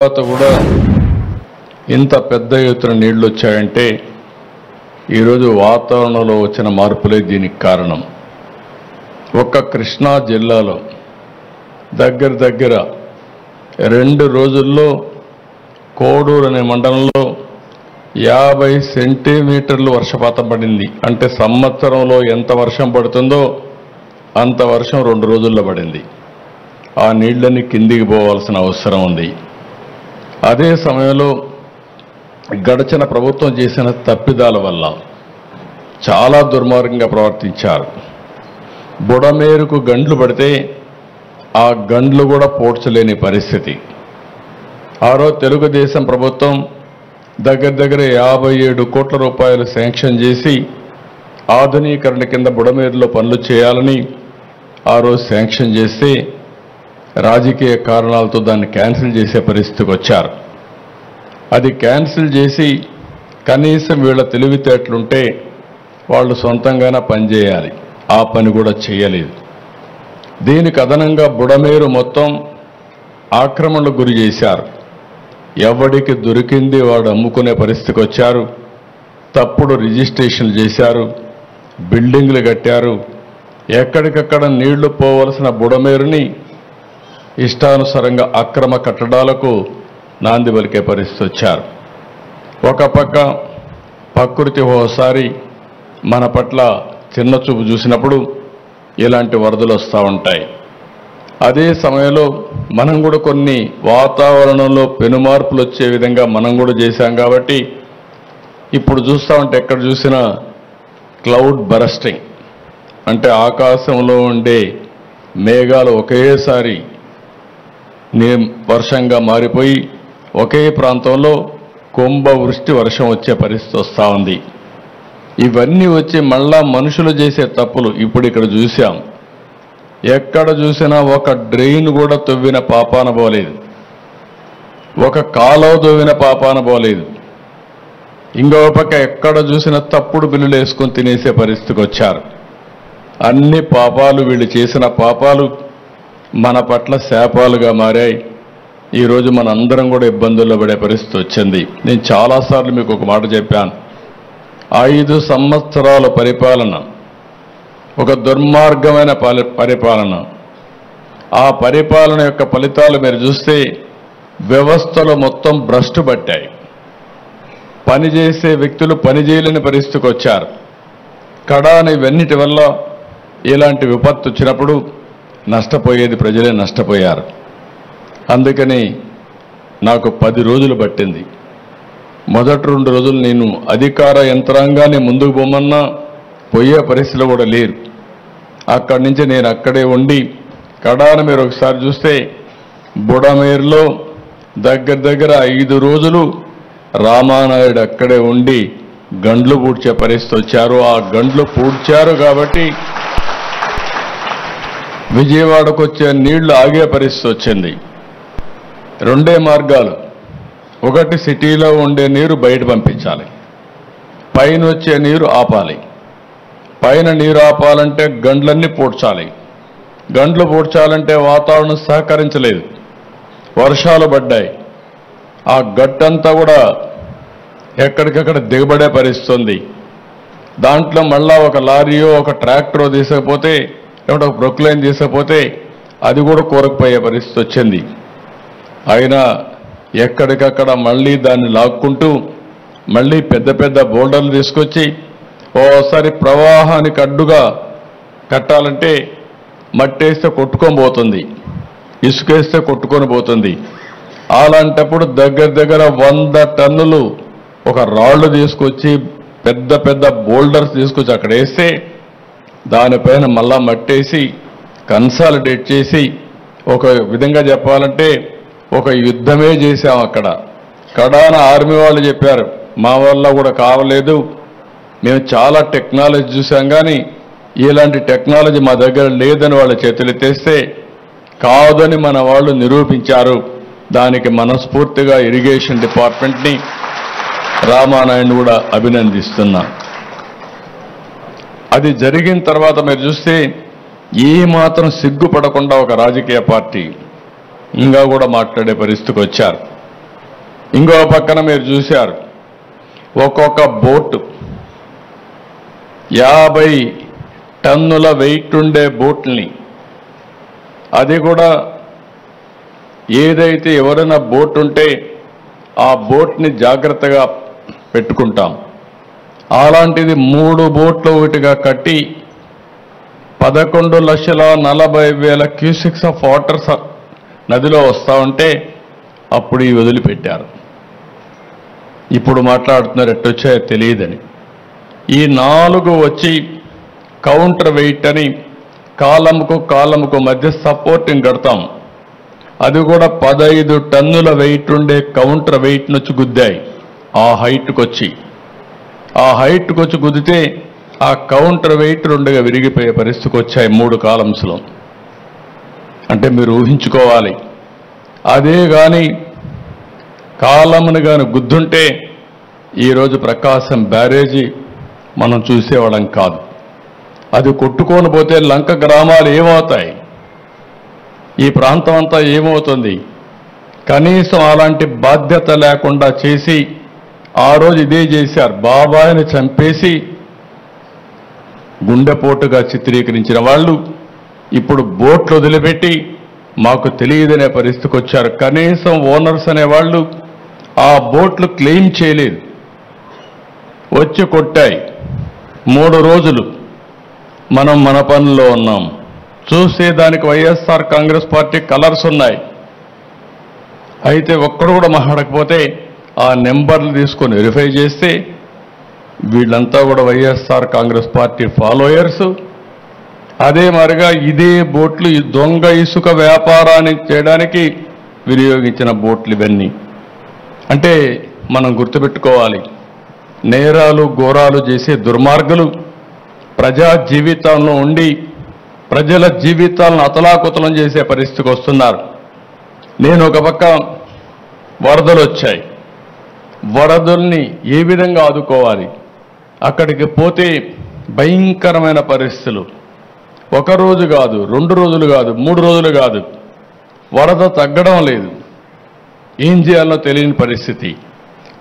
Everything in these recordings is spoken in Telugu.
తర్వాత కూడా ఇంత పెద్ద ఎత్తున నీళ్లు వచ్చాయంటే ఈరోజు వాతావరణంలో వచ్చిన మార్పులే దీనికి కారణం. ఒక్క కృష్ణా జిల్లాలో దగ్గర 2 రోజుల్లో కోడూరు అనే మండలంలో 50 సెంటీమీటర్లు వర్షపాతం పడింది. అంటే సంవత్సరంలో ఎంత వర్షం పడుతుందో అంత వర్షం 2 రోజుల్లో పడింది. ఆ నీళ్ళని కిందికి పోవాల్సిన అవసరం ఉంది. అదే సమయంలో గడచిన ప్రభుత్వం చేసిన తప్పిదాల వల్ల చాలా దుర్మార్గంగా ప్రవర్తించారు. బుడమేరుకు గండ్లు పడితే ఆ గండ్లు కూడా పోడ్చలేని పరిస్థితి. ఆరో తెలుగుదేశం ప్రభుత్వం దగ్గర 57 కోట్ల రూపాయలు శాంక్షన్ చేసి ఆధునీకరణ కింద బుడమేరులో పనులు చేయాలని ఆ రోజు శాంక్షన్ చేస్తే రాజకీయ కారణాలతో దాన్ని క్యాన్సిల్ చేసే పరిస్థితికి వచ్చారు. అది క్యాన్సిల్ చేసి కనీసం వీళ్ళ తెలివితేటలుంటే వాళ్ళు సొంతంగానే పనిచేయాలి. ఆ పని కూడా చేయలేదు. దీనికి అదనంగా బుడమేరు మొత్తం ఆక్రమణకు గురి చేశారు. ఎవడికి దొరికింది వాడు అమ్ముకునే పరిస్థితికి వచ్చారు. తప్పుడు రిజిస్ట్రేషన్లు చేశారు, బిల్డింగ్లు కట్టారు. ఎక్కడికక్కడ నీళ్లు పోవలసిన బుడమేరుని ఇష్టానుసారంగా అక్రమ కట్టడాలకు నాంది పలికే పరిస్థితి వచ్చారు. ఒక పక్క ప్రకృతి ఓసారి మన పట్ల చిన్న చూపు చూసినప్పుడు ఇలాంటి వరదలు వస్తూ ఉంటాయి. అదే సమయంలో మనం కూడా కొన్ని వాతావరణంలో పెనుమార్పులు వచ్చే విధంగా మనం కూడా చేశాం. కాబట్టి ఇప్పుడు చూస్తూ ఉంటే ఎక్కడ చూసినా క్లౌడ్ బరస్టింగ్, అంటే ఆకాశంలో ఉండే మేఘాలు ఒకేసారి వర్షంగా మారిపోయి ఒకే ప్రాంతంలో కుంభవృష్టి వర్షం వచ్చే పరిస్థితి వస్తూ ఉంది. ఇవన్నీ వచ్చి మళ్ళా మనుషులు చేసే తప్పులు ఇప్పుడు ఇక్కడ చూసాం. ఎక్కడ చూసినా ఒక డ్రైన్ కూడా తవ్విన పాపాన పోలేదు, ఒక కాలువ తవ్విన పాపాన పోలేదు. ఇంకో పక్క ఎక్కడ చూసినా తప్పుడు బిల్లులు వేసుకొని తినేసే పరిస్థితికి వచ్చారు. అన్ని పాపాలు, వీళ్ళు చేసిన పాపాలు మన పట్ల శాపాలుగా మారాయి. ఈరోజు మన అందరం కూడా ఇబ్బందుల్లో పడే పరిస్థితి వచ్చింది. నేను చాలాసార్లు మీకు ఒక మాట చెప్పాను. 5 సంవత్సరాల పరిపాలన ఒక దుర్మార్గమైన పరిపాలన. ఆ పరిపాలన యొక్క ఫలితాలు మీరు చూస్తే వ్యవస్థలో మొత్తం భ్రష్టు పట్టాయి. పనిచేసే వ్యక్తులు పనిచేయలేని పరిస్థితికి వచ్చారు. కడాన ఇవన్నిటి వల్ల ఇలాంటి విపత్తు వచ్చినప్పుడు నష్టపోయేది ప్రజలే నష్టపోయారు. అందుకని నాకు 10 రోజులు పట్టింది. మొదటి 2 రోజులు నేను అధికార యంత్రాంగాన్ని ముందుకు పోమన్నా పోయే పరిస్థితిలో కూడా లేరు. అక్కడి నుంచి నేను అక్కడే ఉండి కడాన మీరు ఒకసారి చూస్తే బుడమేరులో దగ్గర 5 రోజులు రామానాయుడు అక్కడే ఉండి గండ్లు పూడ్చే పరిస్థితి వచ్చారు. ఆ గండ్లు పూడ్చారు కాబట్టి విజయవాడకు వచ్చే నీళ్లు ఆగే పరిస్థితి వచ్చింది. 2 మార్గాలు. ఒకటి, సిటీలో ఉండే నీరు బయట పంపించాలి, పైన వచ్చే నీరు ఆపాలి. పైన నీరు ఆపాలంటే గండ్లన్నీ పూడ్చాలి. గండ్లు పూడ్చాలంటే వాతావరణం సహకరించలేదు, వర్షాలు పడ్డాయి. ఆ గట్టంతా కూడా ఎక్కడికక్కడ దిగబడే పరిస్థితి ఉంది. దాంట్లో మళ్ళా ఒక లారీయో ఒక ట్రాక్టరో తీసుకపోతే, లేకుంటే ఒక ప్రొక్లైన్ తీసుకపోతే అది కూడా కూరకపోయే పరిస్థితి వచ్చింది. అయినా ఎక్కడికక్కడ మళ్ళీ దాన్ని లాక్కుంటూ మళ్ళీ పెద్ద బోల్డర్లు తీసుకొచ్చి ఓసారి ప్రవాహానికి అడ్డుగా కట్టాలంటే మట్టేస్తే కొట్టుకొని పోతుంది, ఇసుకేస్తే కొట్టుకొని పోతుంది. అలాంటప్పుడు దగ్గర 100 టన్నులు ఒక రాళ్లు తీసుకొచ్చి పెద్ద బోల్డర్స్ తీసుకొచ్చి అక్కడ వేస్తే దానిపైన మళ్ళా మట్టేసి కన్సాలిడేట్ చేసి ఒక విధంగా చెప్పాలంటే ఒక యుద్ధమే చేశాం. అక్కడ కడాన ఆర్మీ వాళ్ళు చెప్పారు, మా వల్ల కూడా కావలేదు, మేము చాలా టెక్నాలజీ చూసాం కానీ ఇలాంటి టెక్నాలజీ మా దగ్గర లేదని వాళ్ళ చేతులు ఎత్తేస్తే కాదని మన వాళ్ళు నిరూపించారు. దానికి మనస్ఫూర్తిగా ఇరిగేషన్ డిపార్ట్మెంట్ని, రామానాయుడు కూడా అభినందిస్తున్నా. అది జరిగిన తర్వాత మీరు చూస్తే ఏ మాత్రం సిగ్గుపడకుండా ఒక రాజకీయ పార్టీ ఇంకా కూడా మాట్లాడే పరిస్థితికి వచ్చారు. ఇంకో పక్కన మీరు చూశారు ఒక్కొక్క బోటు 50 టన్నుల వెయిట్ ఉండే బోట్ని, అది కూడా ఏదైతే ఎవరైనా బోట్ ఉంటే ఆ బోట్ని జాగ్రత్తగా పెట్టుకుంటాం. అలాంటిది 3 బోట్లు ఒకటిగా కట్టి 11,40,000 క్యూసెక్స్ ఆఫ్ వాటర్ నదిలో వస్తూ ఉంటే అప్పుడు ఈ వదిలిపెట్టారు. ఇప్పుడు మాట్లాడుతున్నారు ఎట్టొచ్చాయో తెలియదని. ఈ 4 వచ్చి కౌంటర్ వెయిట్ అని కాలంకు మధ్య సపోర్టింగ్ కడతాం. అది కూడా 15 టన్నుల వెయిట్ ఉండే కౌంటర్ వెయిట్ నుంచి గుద్దాయి. ఆ హైట్కి వచ్చి గుద్దితే ఆ కౌంటర్ వెయిట్ 2గా విరిగిపోయే పరిస్థితికి వచ్చాయి 3 కాలమ్స్లో. అంటే మీరు ఊహించుకోవాలి, అదే కానీ కాలమును కానీ గుద్దుంటే ఈరోజు ప్రకాశం బ్యారేజీ మనం చూసేవాళ్ళం కాదు. అది కొట్టుకొని పోతే లంక గ్రామాలు ఏమవుతాయి, ఈ ప్రాంతం అంతా ఏమవుతుంది? కనీసం అలాంటి బాధ్యత లేకుండా చేసి ఆ రోజు ఇదే చేశారు. బాబాయిని చంపేసి గుండెపోటుగా చిత్రీకరించిన వాళ్ళు ఇప్పుడు బోట్లు వదిలిపెట్టి మాకు తెలియదనే పరిస్థితికి వచ్చారు. కనీసం ఓనర్స్ అనేవాళ్ళు ఆ బోట్లు క్లెయిమ్ చేయలేదు, వచ్చి కొట్టాయి. 3 రోజులు మనం మన పనుల్లో ఉన్నాం. చూసేదానికి వైఎస్ఆర్ కాంగ్రెస్ పార్టీ కలర్స్ ఉన్నాయి. అయితే ఒక్కడు కూడా మాట్లాడకపోతే ఆ నెంబర్లు తీసుకొని వెరిఫై చేస్తే వీళ్ళంతా కూడా వైఎస్ఆర్ కాంగ్రెస్ పార్టీ ఫాలోయర్స్. అదే మరిగా ఇదే బోట్లు ఈ దొంగ ఇసుక వ్యాపారాన్ని చేయడానికి వినియోగించిన బోట్లు ఇవన్నీ. అంటే మనం గుర్తుపెట్టుకోవాలి, నేరాలు ఘోరాలు చేసే దుర్మార్గులు ప్రజా జీవితంలో ఉండి ప్రజల జీవితాలను అతలాకుతలం చేసే పరిస్థితికి వస్తున్నారు. నేను ఒక పక్క వరదలు వచ్చాయి, వరదల్ని ఏ విధంగా ఆదుకోవాలి, అక్కడికి పోతే భయంకరమైన పరిస్థితులు. 1 రోజు కాదు, 2 రోజులు కాదు, 3 రోజులు కాదు, వరద తగ్గడం లేదు. ఏం చేయాలో తెలియని పరిస్థితి.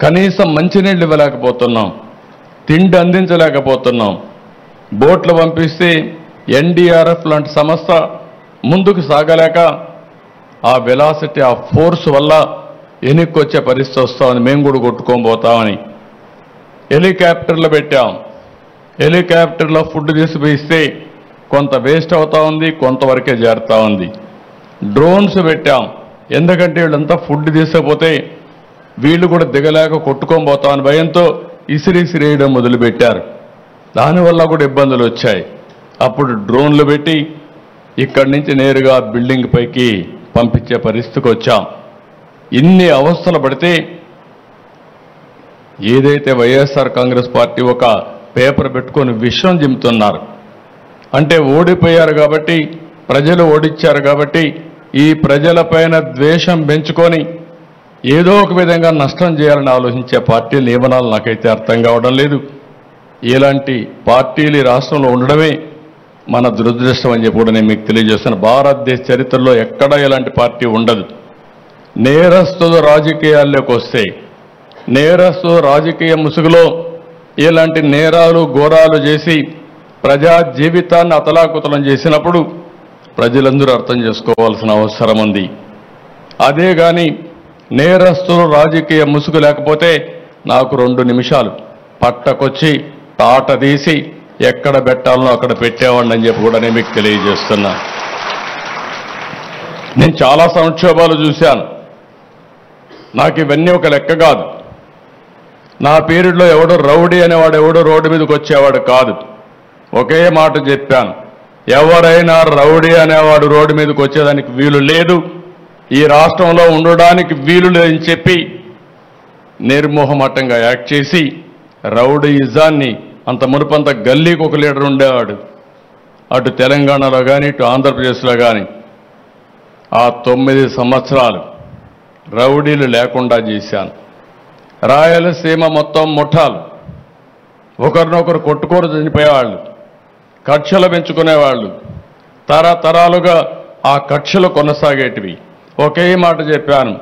కనీసం మంచినీళ్ళు ఇవ్వలేకపోతున్నాం, తిండి అందించలేకపోతున్నాం. బోట్లు పంపిస్తే ఎన్డీఆర్ఎఫ్ లాంటి సంస్థ ముందుకు సాగలేక ఆ వెలాసిటీ, ఆ ఫోర్స్ వల్ల వెనక్కొచ్చే పరిస్థితి వస్తామని మేము కూడా కొట్టుకొని పోతామని హెలికాప్టర్లు పెట్టాం. హెలికాప్టర్లో ఫుడ్ తీసుకుపోయిస్తే కొంత వేస్ట్ అవుతా ఉంది, కొంతవరకే చేరుతా ఉంది. డ్రోన్స్ పెట్టాం, ఎందుకంటే వీళ్ళంతా ఫుడ్ తీసుకపోతే వీళ్ళు కూడా దిగలేక కొట్టుకొని పోతామని భయంతో ఇసిరేయడం మొదలుపెట్టారు. దానివల్ల కూడా ఇబ్బందులు వచ్చాయి. అప్పుడు డ్రోన్లు పెట్టి ఇక్కడి నుంచి నేరుగా బిల్డింగ్ పైకి పంపించే పరిస్థితికి వచ్చాం. ఇన్ని అవస్థలు పడితే ఏదైతే వైఎస్ఆర్ కాంగ్రెస్ పార్టీ ఒక పేపర్ పెట్టుకొని విషం జిమ్ముతున్నారు అంటే ఓడిపోయారు కాబట్టి, ప్రజలు ఓడిచ్చారు కాబట్టి ఈ ప్రజలపైన ద్వేషం పెంచుకొని ఏదో ఒక విధంగా నష్టం చేయాలని ఆలోచించే పార్టీలు ఏమనాలి నాకైతే అర్థం కావడం లేదు. ఇలాంటి పార్టీలు రాష్ట్రంలో ఉండడమే మన దురదృష్టం అని చెప్పి కూడా నేను మీకు తెలియజేస్తాను. భారతదేశ చరిత్రలో ఎక్కడా ఇలాంటి పార్టీ ఉండదు. నేరస్తులు రాజకీయాల్లోకి వస్తే, నేరస్తులు రాజకీయ ముసుగులో ఇలాంటి నేరాలు ఘోరాలు చేసి ప్రజా జీవితాన్ని అతలాకుతలం చేసినప్పుడు ప్రజలందరూ అర్థం చేసుకోవాల్సిన అవసరం ఉంది. అదే కానీ నేరస్తులు రాజకీయ ముసుగు లేకపోతే నాకు 2 నిమిషాలు పట్టకొచ్చి తాట తీసి ఎక్కడ పెట్టాలనో అక్కడ పెట్టేవాడిని అని చెప్పి కూడా నేను మీకు తెలియజేస్తున్నా. నేను చాలా సంక్షోభాలు చూశాను. నాకు ఇవన్నీ ఒక లెక్క కాదు. నా పీరియడ్లో ఎవడో రౌడీ అనేవాడు ఎవడో రోడ్డు మీదకి వచ్చేవాడు కాదు. ఒకే మాట చెప్పాను, ఎవరైనా రౌడీ అనేవాడు రోడ్డు మీదకి వచ్చేదానికి వీలు లేదు, ఈ రాష్ట్రంలో ఉండడానికి వీలు లేదని చెప్పి నిర్మోహమాటంగా యాక్ట్ చేసి రౌడీయిజాన్ని, అంత మునుపంత గల్లీకి ఒక లీడర్ ఉండేవాడు, అటు తెలంగాణలో కానీ ఇటు ఆంధ్రప్రదేశ్లో కానీ. ఆ 9 సంవత్సరాలు రౌడీలు లేకుండా చేశాను. రాయలసీమ మొత్తం ముఠాలు ఒకరినొకరు కొట్టుకోరు చనిపోయేవాళ్ళు, కక్షలు పెంచుకునేవాళ్ళు, తరతరాలుగా ఆ కక్షలు కొనసాగేటివి. ఒకే మాట చెప్పాను,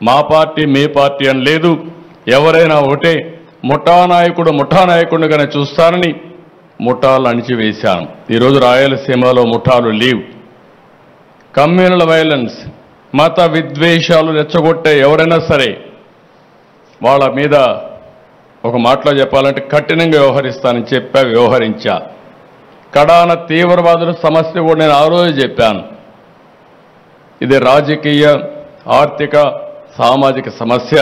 మా పార్టీ మీ పార్టీ అని లేదు, ఎవరైనా ఒకటే, ముఠా నాయకుడిగానే చూస్తారని ముఠాలు అణిచివేశాను. ఈరోజు రాయలసీమలో ముఠాలు లేవు. కమ్యూనల్ వైలెన్స్, మత విద్వేషాలు రెచ్చగొట్టే ఎవరైనా సరే వాళ్ళ మీద ఒక మాటలో చెప్పాలంటే కఠినంగా వ్యవహరిస్తానని వ్యవహరించా. కడాన తీవ్రవాదుల సమస్య కూడా నేను ఆ రోజు చెప్పాను. ఇది రాజకీయ, ఆర్థిక, సామాజిక సమస్య.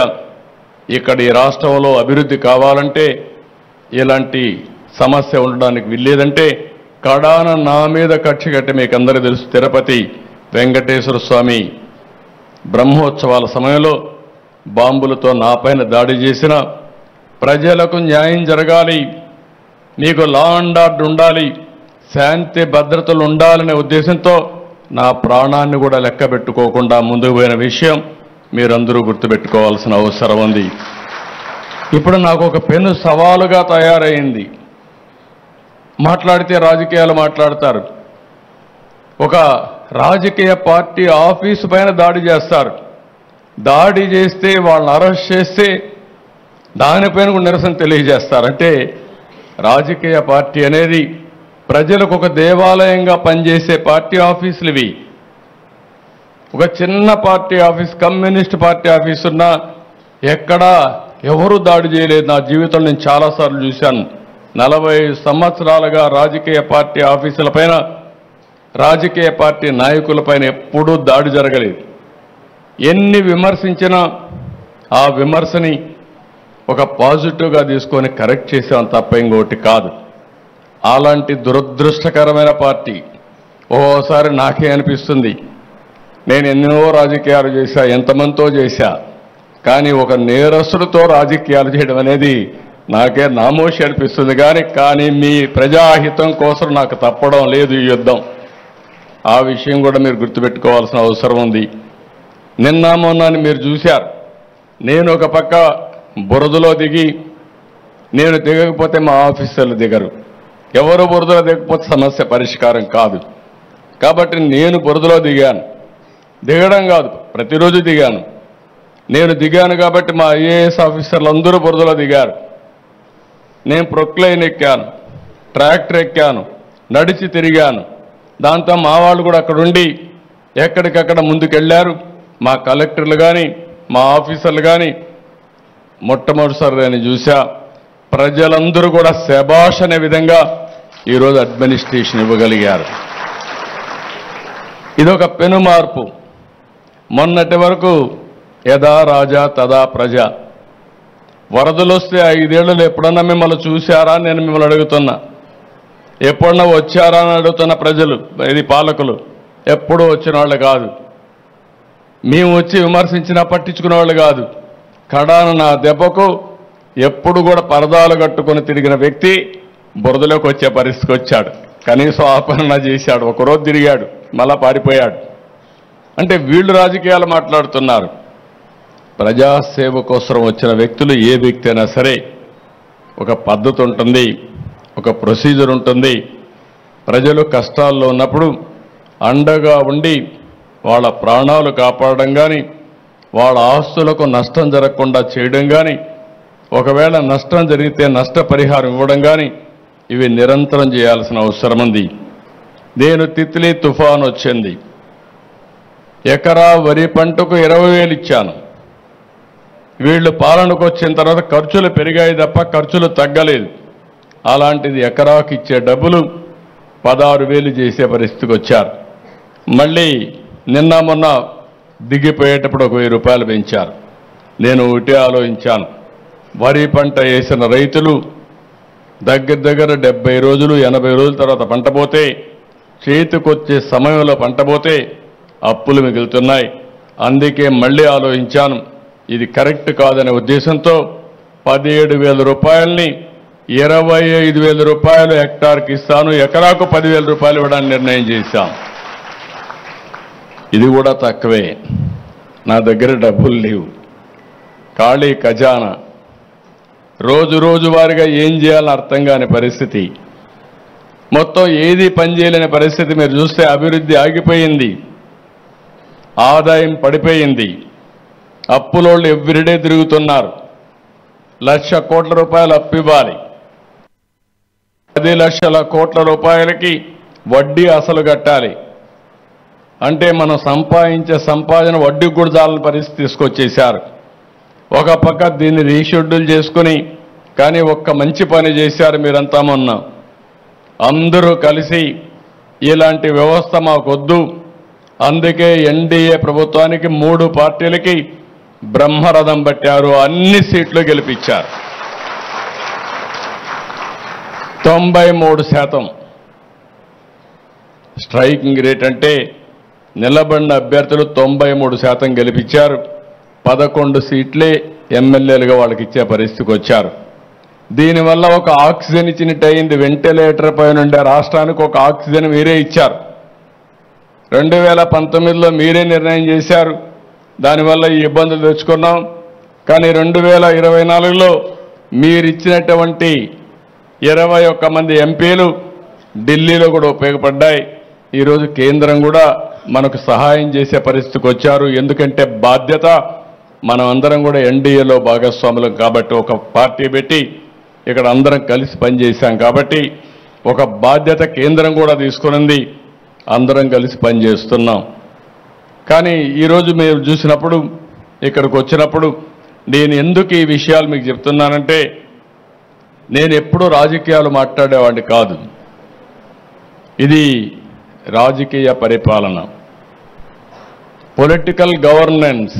ఇక్కడ ఈ రాష్ట్రంలో అభివృద్ధి కావాలంటే, ఇలాంటి సమస్య ఉండడానికి వీల్లేదంటే కడాన నా మీద కక్ష కట్టి మీకు అందరికీ తెలుసు, తిరుపతి వెంకటేశ్వర స్వామి బ్రహ్మోత్సవాల సమయంలో బాంబులతో నాపైన దాడి చేసిన, ప్రజలకు న్యాయం జరగాలి, మీకు లా అండ్ ఆర్డర్ ఉండాలి, శాంతి భద్రతలు ఉండాలనే ఉద్దేశంతో నా ప్రాణాన్ని కూడా లెక్క పెట్టుకోకుండా ముందుకు పోయిన విషయం మీరందరూ గుర్తుపెట్టుకోవాల్సిన అవసరం ఉంది. ఇప్పుడు నాకు ఒక పెను సవాలుగా తయారైంది. మాట్లాడితే రాజకీయాలు మాట్లాడతారు. ఒక రాజకీయ పార్టీ ఆఫీసు పైన దాడి చేస్తారు. దాడి చేస్తే వాళ్ళని అరెస్ట్ చేస్తే దానిపైన కూడా నిరసన తెలియజేస్తారు. అంటే రాజకీయ పార్టీ అనేది ప్రజలకు ఒక దేవాలయంగా పనిచేసే పార్టీ ఆఫీసులు ఇవి. ఒక చిన్న party office, communist party office ఉన్నా ఎక్కడా ఎవరూ దాడి చేయలేదు. నా జీవితంలో నేను చాలాసార్లు చూశాను. 40 సంవత్సరాలుగా రాజకీయ పార్టీ ఆఫీసులపైన, రాజకీయ పార్టీ నాయకులపైన ఎప్పుడూ దాడి జరగలేదు. ఎన్ని విమర్శించినా ఆ విమర్శని ఒక పాజిటివ్గా తీసుకొని కరెక్ట్ చేసాం తప్ప ఇంకోటి కాదు. అలాంటి దురదృష్టకరమైన పార్టీ ఓసారి నాకే అనిపిస్తుంది, నేను ఎన్నో రాజకీయాలు చేశా, ఎంతమందితో చేశా, కానీ ఒక నేరస్తుడితో రాజకీయాలు చేయడం అనేది నాకే నామోషి అనిపిస్తుంది. కానీ మీ ప్రజాహితం కోసం నాకు తప్పడం లేదు ఈ యుద్ధం. ఆ విషయం కూడా మీరు గుర్తుపెట్టుకోవాల్సిన అవసరం ఉంది. నిన్న మొన్నని మీరు చూశారు, నేను ఒక పక్క బురదలో దిగి, నేను దిగకపోతే మా ఆఫీసర్లు దిగరు, ఎవరు బురదలో దిగకపోతే సమస్య పరిష్కారం కాదు. కాబట్టి నేను బురదలో దిగాను. దిగడం కాదు, ప్రతిరోజు దిగాను. నేను దిగాను కాబట్టి మా ఐఏఎస్ ఆఫీసర్లు అందరూ బురదలో దిగారు. నేను ప్రొక్లైన్ ఎక్కాను, ట్రాక్టర్ ఎక్కాను, నడిచి తిరిగాను. దాంతో మా వాళ్ళు కూడా అక్కడుండి ఎక్కడికక్కడ ముందుకెళ్లారు. మా కలెక్టర్లు కానీ, మా ఆఫీసర్లు కానీ మొట్టమొదటిసారి నేను చూసా. ప్రజలందరూ కూడా శభాష్ అనే విధంగా ఈరోజు అడ్మినిస్ట్రేషన్ ఇవ్వగలిగారు. ఇదొక పెను మార్పు. మొన్నటి వరకు యథా రాజా తదా ప్రజ. వరదలు వస్తే 5 ఏళ్లలో ఎప్పుడన్నా మిమ్మల్ని చూశారా అని నేను మిమ్మల్ని అడుగుతున్నా. ఎప్పుడన్నా వచ్చారా అని అడుగుతున్న ప్రజలు, ఇది పాలకులు ఎప్పుడూ వచ్చిన వాళ్ళు కాదు. మేము వచ్చి విమర్శించినా పట్టించుకునే వాళ్ళు కాదు. కడాన నా దెబ్బకు ఎప్పుడు కూడా పరదాలు కట్టుకొని తిరిగిన వ్యక్తి బురదలోకి వచ్చే పరిస్థితికి వచ్చాడు. కనీసం ఆపరణ చేశాడు. ఒకరోజు తిరిగాడు, మళ్ళా పారిపోయాడు. అంటే వీళ్ళు రాజకీయాలు మాట్లాడుతున్నారు. ప్రజాసేవ కోసం వచ్చిన వ్యక్తులు, ఏ వ్యక్తి అయినా సరే ఒక పద్ధతి ఉంటుంది, ఒక ప్రొసీజర్ ఉంటుంది. ప్రజలు కష్టాల్లో ఉన్నప్పుడు అండగా ఉండి వాళ్ళ ప్రాణాలు కాపాడడం కానీ, వాళ్ళ ఆస్తులకు నష్టం జరగకుండా చేయడం కానీ, ఒకవేళ నష్టం జరిగితే నష్టపరిహారం ఇవ్వడం కానీ, ఇవి నిరంతరం చేయాల్సిన అవసరం ఉంది. నేను తిత్లీ తుఫాన్ వచ్చింది, ఎకరా వరి పంటకు 20,000 ఇచ్చాను. వీళ్ళు పాలనకు వచ్చిన తర్వాత ఖర్చులు పెరిగాయి తప్ప ఖర్చులు తగ్గలేదు. అలాంటిది ఎకరాకు ఇచ్చే డబ్బులు 16,000 చేసే పరిస్థితికి వచ్చారు. మళ్ళీ నిన్న మొన్న దిగిపోయేటప్పుడు 1,000 రూపాయలు పెంచారు. నేను ఒకటే ఆలోచించాను, వరి పంట వేసిన రైతులు దగ్గర 70 రోజులు 80 రోజుల తర్వాత పంట పోతే, చేతికొచ్చే సమయంలో పంట పోతే అప్పులు మిగులుతున్నాయి. అందుకే మళ్ళీ ఆలోచించాను, ఇది కరెక్ట్ కాదనే ఉద్దేశంతో 17,000 రూపాయలని 25,000 రూపాయలు హెక్టార్కి ఇస్తాను, ఎకరాకు 10,000 రూపాయలు ఇవ్వడానికి నిర్ణయం చేశాం. ఇది కూడా తక్కువే. నా దగ్గర డబ్బులు లేవు, ఖాళీ ఖజానా. రోజు వారిగా ఏం చేయాలని అర్థం కాని పరిస్థితి, మొత్తం ఏది పనిచేయలేని పరిస్థితి. మీరు చూస్తే అభివృద్ధి ఆగిపోయింది, ఆదాయం పడిపోయింది. అప్పులోళ్ళు ఎవ్రీడే తిరుగుతున్నారు. 1,00,000 కోట్ల రూపాయలు అప్పు ఇవ్వాలి. 10 లక్షల కోట్ల రూపాయలకి వడ్డీ అసలు కట్టాలి. అంటే మనం సంపాదించే సంపాదన వడ్డీకి కూడా చాలని పరిస్థితి తీసుకొచ్చేశారు. ఒక పక్క దీన్ని రీషెడ్యూల్ చేసుకుని కానీ ఒక్క మంచి పని చేశారు మీరంతా మొన్న. అందరూ కలిసి ఇలాంటి వ్యవస్థ మాకొద్దు, అందుకే ఎన్డీఏ ప్రభుత్వానికి 3 పార్టీలకి బ్రహ్మరథం పట్టారు, అన్ని సీట్లు గెలిపించారు. 93% స్ట్రైకింగ్ రేట్ అంటే నిలబడిన అభ్యర్థులు 93% గెలిపించారు. 11 సీట్లే ఎమ్మెల్యేలుగా వాళ్ళకి ఇచ్చే పరిస్థితికి వచ్చారు. దీనివల్ల ఒక ఆక్సిజన్ ఇచ్చినట్టు అయింది. వెంటిలేటర్ పైన ఉండే రాష్ట్రానికి ఒక ఆక్సిజన్ మీరే ఇచ్చారు. 2019లో మీరే నిర్ణయం చేశారు, దానివల్ల ఈ ఇబ్బందులు తెచ్చుకున్నాం. కానీ 2024లో మీరిచ్చినటువంటి 21 మంది ఎంపీలు ఢిల్లీలో కూడా ఉపయోగపడ్డాయి. ఈరోజు కేంద్రం కూడా మనకు సహాయం చేసే పరిస్థితికి వచ్చారు. ఎందుకంటే బాధ్యత, మనం అందరం కూడా ఎన్డీఏలో భాగస్వాములం కాబట్టి, ఒక పార్టీ పెట్టి ఇక్కడ అందరం కలిసి పనిచేశాం కాబట్టి ఒక బాధ్యత కేంద్రం కూడా తీసుకునింది, అందరం కలిసి పనిచేస్తున్నాం. కానీ ఈరోజు మీరు చూసినప్పుడు, ఇక్కడికి వచ్చినప్పుడు నేను ఎందుకు ఈ విషయాలు మీకు చెప్తున్నానంటే, నేను ఎప్పుడూ రాజకీయాలు మాట్లాడేవాడిని కాదు. ఇది రాజకీయ పరిపాలన, పొలిటికల్ గవర్నెన్స్.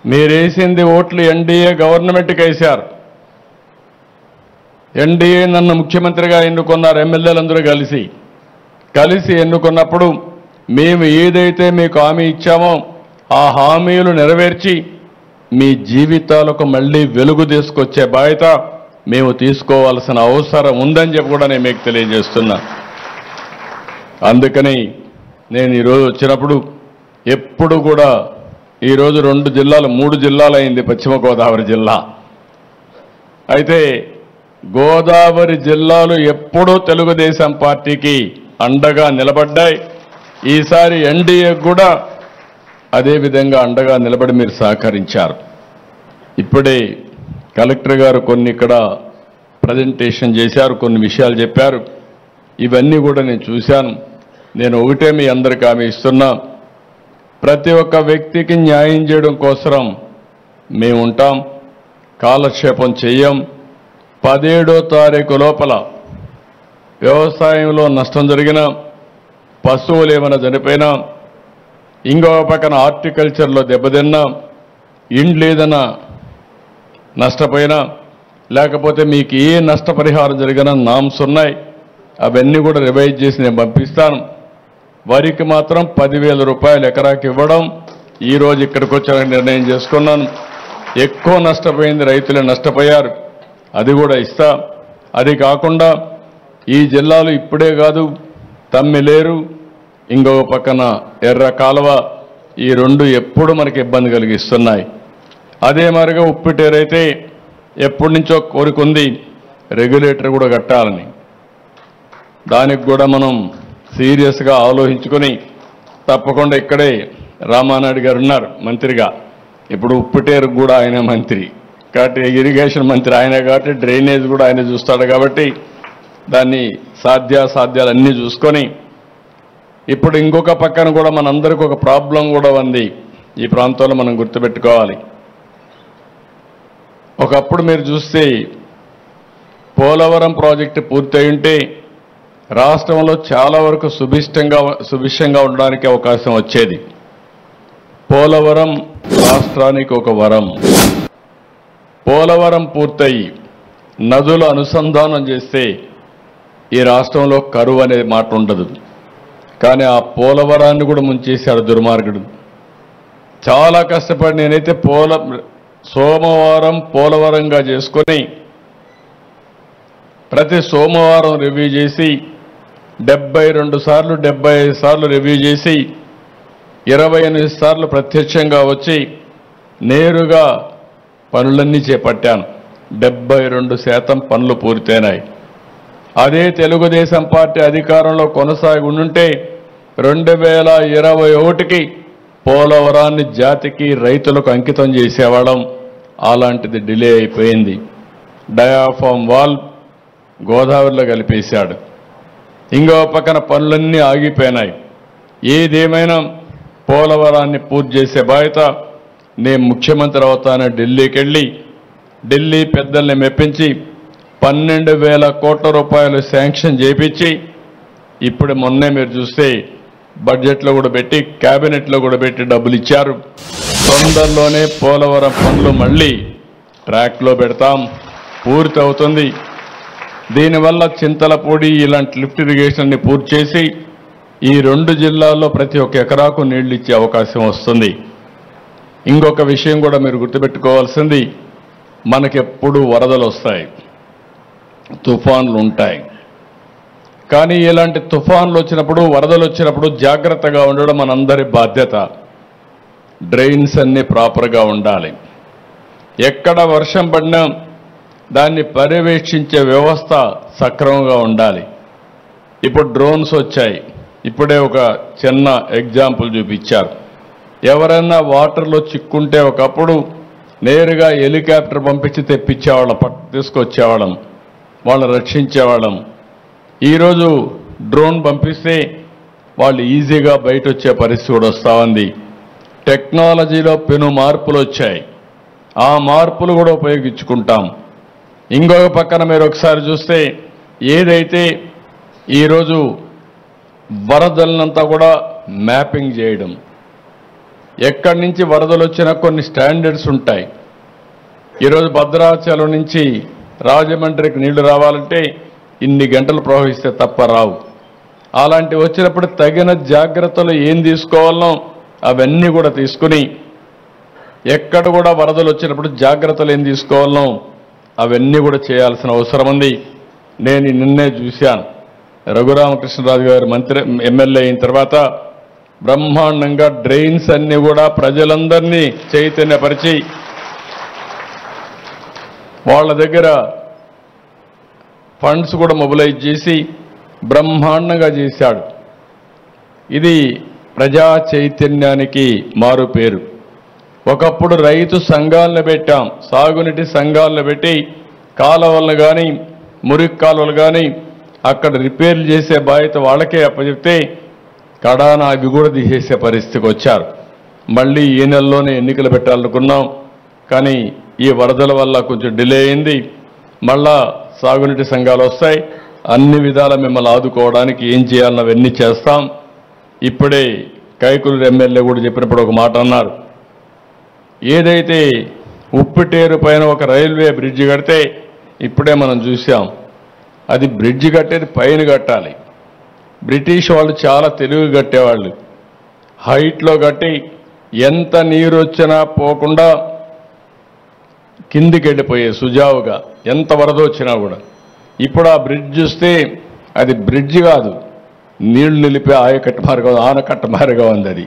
మీరేసింది ఓట్లు ఎన్డీఏ గవర్నమెంట్కి వేశారు. ఎన్డీఏ నన్ను ముఖ్యమంత్రిగా ఎన్నుకున్నారు, ఎమ్మెల్యేలందరూ కలిసి ఎన్నుకున్నప్పుడు మేము ఏదైతే మీకు హామీ ఇచ్చామో ఆ హామీలు నెరవేర్చి మీ జీవితాలకు మళ్ళీ వెలుగు తీసుకొచ్చే బాధ్యత మేము తీసుకోవాల్సిన అవసరం ఉందని చెప్పి కూడా నేను మీకు తెలియజేస్తున్నా. అందుకని నేను ఈరోజు వచ్చినప్పుడు ఎప్పుడు కూడా, ఈరోజు 2 జిల్లాలు 3 జిల్లాలు అయింది పశ్చిమ గోదావరి జిల్లా. అయితే గోదావరి జిల్లాలు ఎప్పుడూ తెలుగుదేశం పార్టీకి అండగా నిలబడ్డాయి. ఈసారి ఎన్డీఏ కూడా అదే విధంగా అండగా నిలబడి మీరు సహకరించారు. ఇప్పుడే కలెక్టర్ గారు కొన్ని ఇక్కడ ప్రజెంటేషన్ చేశారు, కొన్ని విషయాలు చెప్పారు. ఇవన్నీ కూడా నేను చూశాను. నేను ఒకటే మీ అందరికీ హామీ ఇస్తున్నా, ప్రతి ఒక్క వ్యక్తికి న్యాయం చేయడం కోసం మేము ఉంటాం, కాలక్షేపం చెయ్యం. 17వ తారీఖు లోపల వ్యవసాయంలో నష్టం జరిగినా, పశువులు ఏమైనా చనిపోయినా, ఇంకొక పక్కన హార్టికల్చర్లో దెబ్బతిన్నా, ఇండ్లు ఏదైనా నష్టపోయినా, లేకపోతే మీకు ఏ నష్టపరిహారం జరిగినా నామ్స్ ఉన్నాయి, అవన్నీ కూడా రివైజ్ చేసి నేను పంపిస్తాను. వరికి మాత్రం 10,000 రూపాయలు ఎకరాకి ఇవ్వడం ఈరోజు ఇక్కడికి వచ్చాక నిర్ణయం చేసుకున్నాను. ఎక్కువ నష్టపోయింది రైతులే నష్టపోయారు, అది కూడా ఇస్తా. అది కాకుండా ఈ జిల్లాలో ఇప్పుడే కాదు, తమ్మిలేరు, ఇంకొక పక్కన ఎర్ర కాలువ, ఈ 2 ఎప్పుడు మనకి ఇబ్బంది కలిగిస్తున్నాయి. అదే మరిగా ఉప్పిటేరైతే ఎప్పటి నుంచో కోరుకుంది రెగ్యులేటర్ కూడా కట్టాలని. దానికి కూడా మనం సీరియస్గా ఆలోచించుకొని తప్పకుండా, ఇక్కడే రామానాయుడు గారు ఉన్నారు మంత్రిగా, ఇప్పుడు ఉప్పిటేరు కూడా ఆయన మంత్రి కాబట్టి, ఇరిగేషన్ మంత్రి ఆయన కాబట్టి, డ్రైనేజ్ కూడా ఆయన చూస్తాడు కాబట్టి, దాన్ని సాధ్యాలన్నీ చూసుకొని, ఇప్పుడు ఇంకొక పక్కన కూడా మనందరికీ ఒక ప్రాబ్లం కూడా ఉంది. ఈ ప్రాంతంలో మనం గుర్తుపెట్టుకోవాలి. ఒకప్పుడు మీరు చూస్తే పోలవరం ప్రాజెక్టు పూర్తయి ఉంటే రాష్ట్రంలో చాలా వరకు సుభిక్షంగా ఉండడానికి అవకాశం వచ్చేది. పోలవరం రాష్ట్రానికి ఒక వరం. పోలవరం పూర్తయి నదులు అనుసంధానం చేస్తే ఈ రాష్ట్రంలో కరువు అనే మాట ఉండదు. కానీ ఆ పోలవరాన్ని కూడా ముంచేశాడు దుర్మార్గుడు. చాలా కష్టపడి నేనైతే సోమవారం పోలవరంగా చేసుకొని ప్రతి సోమవారం రివ్యూ చేసి 72 సార్లు 75 సార్లు రివ్యూ చేసి 28 సార్లు ప్రత్యక్షంగా వచ్చి నేరుగా పనులన్నీ చేపట్టాను. 72% పనులు పూర్తయినాయి. అదే తెలుగుదేశం పార్టీ అధికారంలో కొనసాగి ఉండుంటే 2021కి పోలవరాన్ని జాతికి రైతులకు అంకితం చేసేవాళ్ళం. అలాంటిది డిలే అయిపోయింది. డయాఫామ్ వాల్ గోదావరిలో కలిపేశాడు. ఇంకో పక్కన పనులన్నీ ఆగిపోయినాయి. ఏదేమైనా పోలవరాన్ని పూర్తి చేసే బాధ్యత నేను ముఖ్యమంత్రి అవుతానని ఢిల్లీకి వెళ్ళి ఢిల్లీ పెద్దల్ని మెప్పించి 12,000 కోట్ల రూపాయలు శాంక్షన్ చేయించి ఇప్పుడు మొన్నే మీరు చూస్తే బడ్జెట్లో కూడా పెట్టి క్యాబినెట్లో కూడా పెట్టి డబ్బులు ఇచ్చారు. తొందరలోనే పోలవరం పనులు మళ్ళీ ట్రాక్లో పెడతాం, పూర్తి అవుతుంది. దీనివల్ల చింతలపూడి ఇలాంటి లిఫ్ట్ ఇరిగేషన్ని పూర్తి చేసి ఈ 2 జిల్లాల్లో ప్రతి ఒక్క ఎకరాకు నీళ్లు ఇచ్చే అవకాశం వస్తుంది. ఇంకొక విషయం కూడా మీరు గుర్తుపెట్టుకోవాల్సింది, మనకెప్పుడు వరదలు వస్తాయి, తుఫాన్లు ఉంటాయి. కానీ ఇలాంటి తుఫాన్లు వచ్చినప్పుడు, వరదలు వచ్చినప్పుడు జాగ్రత్తగా ఉండడం మనందరి బాధ్యత. డ్రైన్స్ అన్నీ ప్రాపర్గా ఉండాలి. ఎక్కడ వర్షం పడినా దాన్ని పర్యవేక్షించే వ్యవస్థ సక్రమంగా ఉండాలి. ఇప్పుడు డ్రోన్స్ వచ్చాయి. ఇప్పుడే ఒక చిన్న ఎగ్జాంపుల్ చూపించారు. ఎవరైనా వాటర్లో చిక్కుంటే ఒకప్పుడు నేరుగా హెలికాప్టర్ పంపించి తెప్పించేవాళ్ళం, తీసుకొచ్చేవాళ్ళం, వాళ్ళని రక్షించేవాళ్ళం. ఈరోజు డ్రోన్ పంపిస్తే వాళ్ళు ఈజీగా బయట వచ్చే పరిస్థితి కూడా వస్తూ ఉంది. టెక్నాలజీలో పెను మార్పులు వచ్చాయి. ఆ మార్పులు కూడా ఉపయోగించుకుంటాం. ఇంకొక పక్కన మీరు ఒకసారి చూస్తే ఏదైతే ఈరోజు వరదలనంతా కూడా మ్యాపింగ్ చేయడం, ఎక్కడి నుంచి వరదలు వచ్చినా కొన్ని స్టాండర్డ్స్ ఉంటాయి. ఈరోజు భద్రాచలం నుంచి రాజమండ్రికి నీళ్లు రావాలంటే ఇన్ని గంటలు ప్రవహిస్తే తప్ప రావు. అలాంటి వచ్చినప్పుడు తగిన జాగ్రత్తలు ఏం తీసుకోవాలో అవన్నీ కూడా తీసుకుని, ఎక్కడ కూడా వరదలు వచ్చినప్పుడు జాగ్రత్తలు ఏం తీసుకోవాలో అవన్నీ కూడా చేయాల్సిన అవసరం ఉంది. నేను నిన్నే చూశాను, రఘురామకృష్ణరాజు గారు ఎమ్మెల్యే అయిన తర్వాత బ్రహ్మాండంగా డ్రైన్స్ అన్ని కూడా ప్రజలందరినీ చైతన్యపరిచి వాళ్ళ దగ్గర ఫండ్స్ కూడా మొబిలైజ్ చేసి బ్రహ్మాండంగా చేశాడు. ఇది ప్రజా చైతన్యానికి మారు పేరు. ఒకప్పుడు రైతు సంఘాలను పెట్టాం, సాగునీటి సంఘాలను పెట్టి కాలువలను కానీ మురికి కాలువలు కానీ అక్కడ రిపేర్లు చేసే బాధ్యత వాళ్ళకే అప్పచెప్తే కడాన అవి కూడా తీసేసే పరిస్థితికి వచ్చారు. మళ్ళీ ఈ నెలలోనే ఎన్నికలు పెట్టాలనుకున్నాం, కానీ ఈ వరదల వల్ల కొంచెం డిలే అయింది. మళ్ళా సాగునీటి సంఘాలు వస్తాయి. అన్ని విధాల మిమ్మల్ని ఆదుకోవడానికి ఏం చేయాలన్న అవన్నీ చేస్తాం. ఇప్పుడే కైకులూరు ఎమ్మెల్యే కూడా చెప్పినప్పుడు ఒక మాట అన్నారు, ఏదైతే ఉప్పిటేరు పైన ఒక రైల్వే బ్రిడ్జి కడితే ఇప్పుడే మనం చూసాం, అది బ్రిడ్జి కట్టేది పైన కట్టాలి. బ్రిటిష్ వాళ్ళు చాలా తెలివిగా కట్టేవాళ్ళు. హైట్లో కట్టి ఎంత నీరు వచ్చినా పోకుండా కిందికి వెళ్ళిపోయే సుజావుగా, ఎంత వరద వచ్చినా కూడా. ఇప్పుడు ఆ బ్రిడ్జ్ చూస్తే అది బ్రిడ్జి కాదు, నీళ్లు నిలిపే ఆయకట్టు మారుగా, ఆనకట్ట మారుగా ఉంది. అది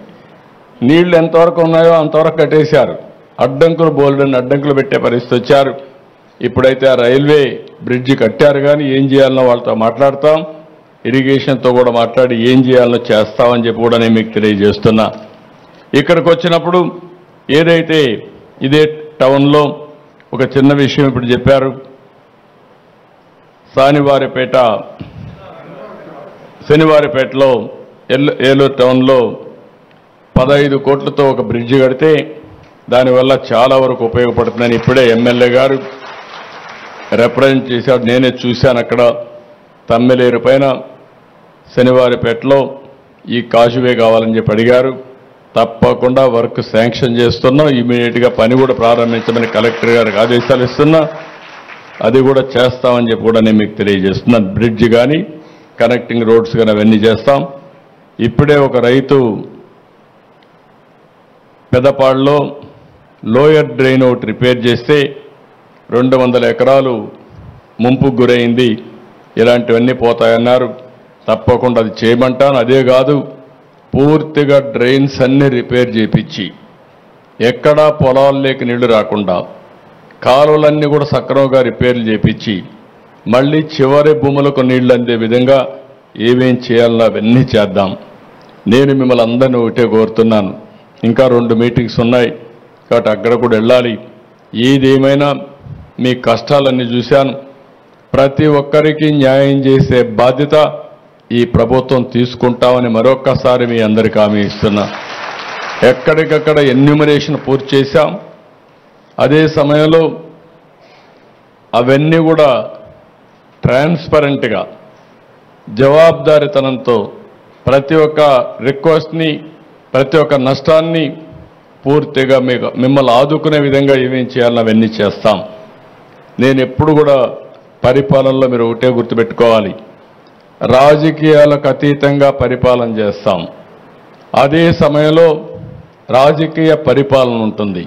నీళ్లు ఎంతవరకు ఉన్నాయో అంతవరకు కట్టేశారు. అడ్డంకులు బోల్డని అడ్డంకులు పెట్టే పరిస్థితి వచ్చారు. ఇప్పుడైతే ఆ రైల్వే బ్రిడ్జి కట్టారు, కానీ ఏం చేయాలనో వాళ్ళతో మాట్లాడతాం, ఇరిగేషన్తో కూడా మాట్లాడి ఏం చేయాలనో చేస్తామని చెప్పి కూడా నేను మీకు తెలియజేస్తున్నా. ఇక్కడికి వచ్చినప్పుడు ఏదైతే ఇదే టౌన్లో ఒక చిన్న విషయం ఇప్పుడు చెప్పారు, శనివారిపేటలో ఏలూరు టౌన్లో 15 కోట్లతో ఒక బ్రిడ్జి కడితే దానివల్ల చాలా వరకు ఉపయోగపడుతుందని ఇప్పుడే ఎమ్మెల్యే గారు రిప్రజెంట్ చేశాడు. నేనే చూశాను. అక్కడ తమ్మిలేరు పైన శనివారిపేటలో ఈ కాజువే కావాలని చెప్పి అడిగారు. తప్పకుండా వర్క్ శాంక్షన్ చేస్తున్నాం. ఇమీడియట్గా పని కూడా ప్రారంభించమని కలెక్టర్ గారికి ఆదేశాలు ఇస్తున్నా. అది కూడా చేస్తామని చెప్పి కూడా నేను మీకు తెలియజేస్తున్నాను. బ్రిడ్జ్ కానీ కనెక్టింగ్ రోడ్స్ కానీ అవన్నీ చేస్తాం. ఇప్పుడే ఒక రైతు పెదపాడులో లోయర్ డ్రైన్ ఒకటి రిపేర్ చేస్తే 200 ఎకరాలు ముంపుకు గురైంది. ఇలాంటివన్నీ పోతాయన్నారు. తప్పకుండా అది చేయమంటాను. అదే కాదు, పూర్తిగా డ్రైన్స్ అన్ని రిపేర్ చేయించి ఎక్కడా పొలాల్లోకి నీళ్లు రాకుండా కాలువలన్నీ కూడా సక్రమంగా రిపేర్లు చేయించి మళ్ళీ చివరి భూములకు నీళ్లు అందే విధంగా ఏమేం చేయాలన్నా అవన్నీ చేద్దాం. నేను మిమ్మల్ని అందరినీ ఒకటే కోరుతున్నాను, ఇంకా 2 మీటింగ్స్ ఉన్నాయి కాబట్టి అక్కడ కూడా వెళ్ళాలి. ఏదేమైనా మీ కష్టాలన్నీ చూశాను. ప్రతి ఒక్కరికి న్యాయం చేసే బాధ్యత ఈ ప్రభుత్వం తీసుకుంటామని మరొక్కసారి మీ అందరికీ హామీ ఇస్తున్నా. ఎక్కడికక్కడ ఎన్యూమరేషన్ పూర్తి చేశాం. అదే సమయంలో అవన్నీ కూడా ట్రాన్స్పరెంట్గా జవాబుదారీతనంతో ప్రతి ఒక్క రిక్వెస్ట్ని ప్రతి ఒక్క నష్టాన్ని పూర్తిగా మిమ్మల్ని ఆదుకునే విధంగా ఏమేం చేయాలని అవన్నీ చేస్తాం. నేను ఎప్పుడు కూడా పరిపాలనలో మీరు ఒకటే గుర్తుపెట్టుకోవాలి, రాజకీయాలకు అతీతంగా పరిపాలన చేస్తాం. అదే సమయంలో రాజకీయ పరిపాలన ఉంటుంది.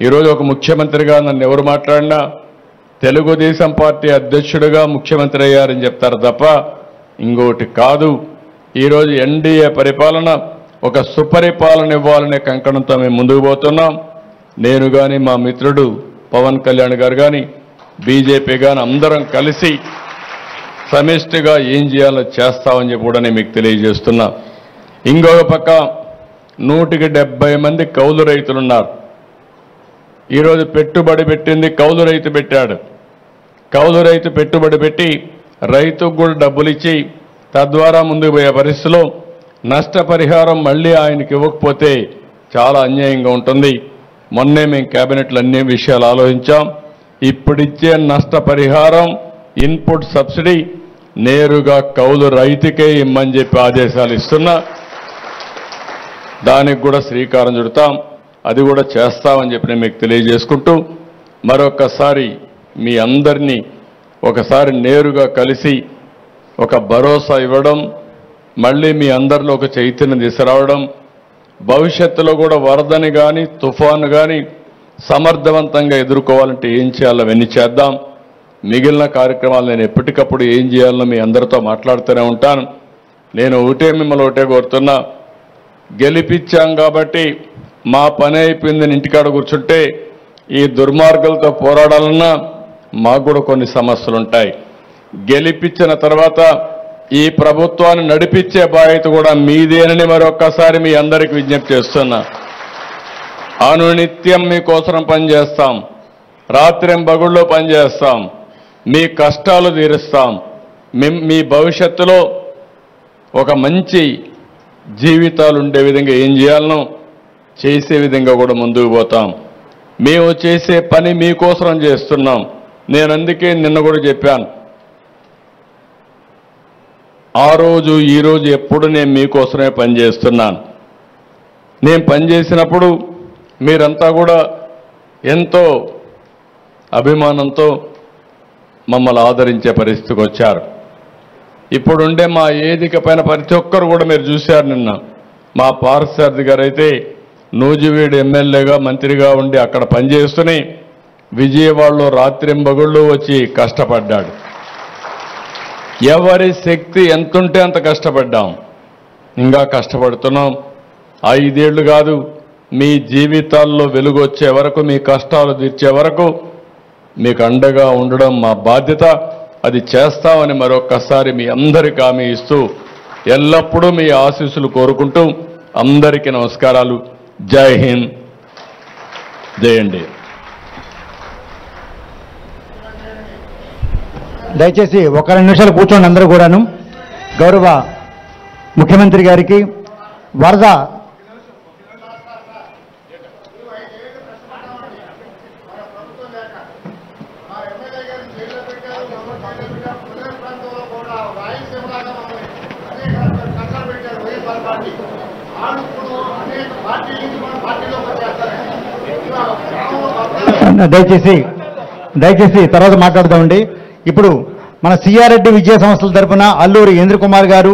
ఈరోజు ఒక ముఖ్యమంత్రిగా నన్ను ఎవరు మాట్లాడినా తెలుగుదేశం పార్టీ అధ్యక్షుడిగా ముఖ్యమంత్రి అయ్యారని చెప్తారు తప్ప ఇంకోటి కాదు. ఈరోజు ఎన్డీఏ పరిపాలన ఒక సుపరిపాలన ఇవ్వాలనే కంకణంతో మేము ముందుకు పోతున్నాం. నేను కానీ మా మిత్రుడు పవన్ కళ్యాణ్ గారు కానీ బీజేపీ కానీ అందరం కలిసి సమిష్టిగా ఏం చేయాలో చేస్తామని చెప్పి కూడా నేను మీకు తెలియజేస్తున్నా. ఇంకొక పక్క 170 మంది కౌలు రైతులున్నారు. ఈరోజు పెట్టుబడి పెట్టింది కౌలు రైతు పెట్టాడు. కౌలు రైతు పెట్టుబడి పెట్టి రైతుకు కూడా డబ్బులు ఇచ్చి తద్వారా ముందుకు పోయే పరిస్థితిలో నష్టపరిహారం మళ్ళీ ఆయనకి ఇవ్వకపోతే చాలా అన్యాయంగా ఉంటుంది. మొన్నే మేము కేబినెట్లో అన్ని విషయాలు ఆలోచించాం. ఇప్పుడిచ్చే నష్టపరిహారం ఇన్పుట్ సబ్సిడీ నేరుగా కౌలు రైతుకే ఇమ్మని చెప్పి ఆదేశాలు ఇస్తున్నా. దానికి కూడా శ్రీకారం చుడతాం. అది కూడా చేస్తామని చెప్పి నేను మీకు తెలియజేసుకుంటూ మరొకసారి మీ అందరినీ ఒకసారి నేరుగా కలిసి ఒక భరోసా ఇవ్వడం, మళ్ళీ మీ అందరిలో ఒక చైతన్యం తీసుకురావడం, భవిష్యత్తులో కూడా వరదని కానీ తుఫాను కానీ సమర్థవంతంగా ఎదుర్కోవాలంటే ఏం చేయాలో అవన్నీ చేద్దాం. మిగిలిన కార్యక్రమాలు నేను ఎప్పటికప్పుడు ఏం చేయాలో మీ అందరితో మాట్లాడుతూనే ఉంటాను. నేను మిమ్మల్ని ఒకటే కోరుతున్నా, గెలిపించాం కాబట్టి మా పని అయిపోయిందని ఇంటికాడ కూర్చుంటే ఈ దుర్మార్గులతో పోరాడాలన్నా మాకు కూడా కొన్ని సమస్యలు ఉంటాయి. గెలిపించిన తర్వాత ఈ ప్రభుత్వాన్ని నడిపించే బాధ్యత కూడా మీదేనని మరొక్కసారి మీ అందరికీ విజ్ఞప్తి చేస్తున్నా. అనునిత్యం మీకోసం పనిచేస్తాం, రాత్రింబగుళ్ళో పనిచేస్తాం, మీ కష్టాలు తీరుస్తాం. మీ భవిష్యత్తులో ఒక మంచి జీవితాలు ఉండే విధంగా ఏం చేయాలనో చేసే విధంగా కూడా ముందుకు పోతాం. మేము చేసే పని మీకోసం చేస్తున్నాం. నేను అందుకే నిన్న కూడా చెప్పాను, ఆ రోజు ఈరోజు ఎప్పుడు నేను మీకోసమే పనిచేస్తున్నాను. నేను పనిచేసినప్పుడు మీరంతా కూడా ఎంతో అభిమానంతో మమ్మల్ని ఆదరించే పరిస్థితికి వచ్చారు. ఇప్పుడుండే మా వేదిక పైన ప్రతి ఒక్కరు కూడా మీరు చూశారు. నిన్న మా పార్థసారథి గారు అయితే నూజివీడు ఎమ్మెల్యేగా మంత్రిగా ఉండి అక్కడ పనిచేస్తూనే విజయవాడలో రాత్రింబగుళ్ళు వచ్చి కష్టపడ్డాడు. ఎవరి శక్తి ఎంతుంటే అంత కష్టపడ్డాం, ఇంకా కష్టపడుతున్నాం. 5 ఏళ్ళు కాదు, మీ జీవితాల్లో వెలుగు వచ్చే వరకు, మీ కష్టాలు తీర్చే వరకు మీకు అండగా ఉండడం మా బాధ్యత. అది చేస్తామని మరొక్కసారి మీ అందరికీ హామీ ఇస్తూ ఎల్లప్పుడూ మీ ఆశీస్సులు కోరుకుంటూ అందరికీ నమస్కారాలు. జై హింద్, జై ఎన్డీఏ. దయచేసి ఒక 2 నిమిషాలు కూర్చోండి అందరూ కూడాను. గౌరవ ముఖ్యమంత్రి గారికి వరద దయచేసి తర్వాత మాట్లాడదామండి. ఇప్పుడు మన సిఆర్రెడ్డి విద్యా సంస్థల తరపున అల్లూరి ఇంద్ర కుమార్ గారు,